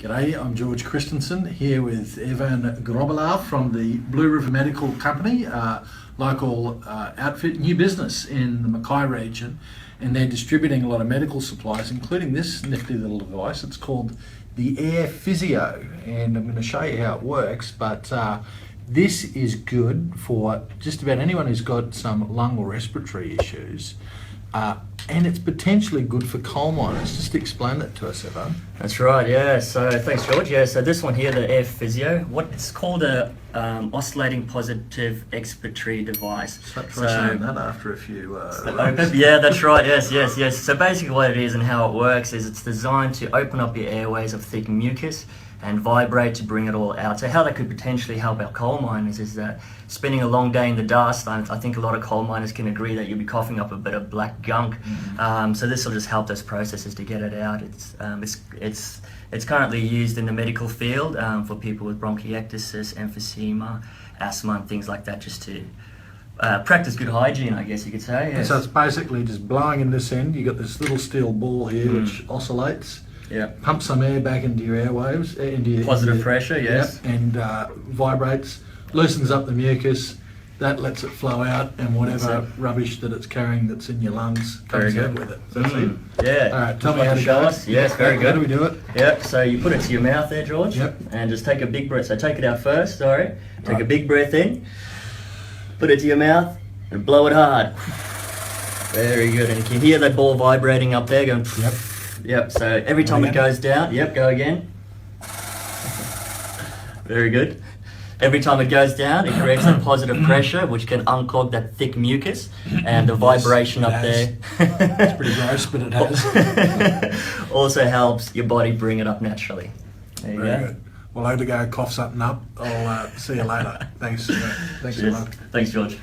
G'day, I'm George Christensen here with Ivan Grobelaar from the Blue River Medical Company, local outfit, new business in the Mackay region, and they're distributing a lot of medical supplies, including this nifty little device. It's called the AirPhysio, and I'm going to show you how it works, but this is good for just about anyone who's got some lung or respiratory issues. And it's potentially good for coal miners. Just explain that to us, Evan. That's right, yeah. So thanks, George. Yeah, so this one here, the AirPhysio, it's called a oscillating positive expiratory device. Try saying that after a few OPEP, yeah, that's right, yes. So basically what it is and how it works is it's designed to open up your airways of thick mucus and vibrate to bring it all out. So how that could potentially help our coal miners is that spending a long day in the dust, I think a lot of coal miners can agree that you'll be coughing up a bit of black gunk. So this will just help those processes to get it out. It's currently used in the medical field for people with bronchitis, emphysema, asthma and things like that, just to practice good hygiene, I guess you could say. Yes. So it's basically just blowing in this end. You've got this little steel ball here which oscillates. Yeah. Pump some air back into your airwaves, positive pressure, yes. Yep, and vibrates, loosens up the mucus, that lets it flow out, and whatever rubbish that it's carrying that's in your lungs comes out with it. So that's it. Yeah. All right, tell me how to show go. us. Yes, very good. How do we do it? Yep. So you put it to your mouth there, George. Yep. And just take a big breath. So take it out first. Sorry. Take a big breath in. Put it to your mouth and blow it hard. Very good. And you can hear that ball vibrating up there going. Yep. Yep, so every time it goes down, go again. Very good. Every time it goes down, it creates that positive pressure, which can unclog that thick mucus, and the vibration up there. It's pretty gross, but it has. Also helps your body bring it up naturally. There you Very go. good. Well, I have to go cough something up. I'll see you later. Thanks. Thanks a lot. Thanks, George.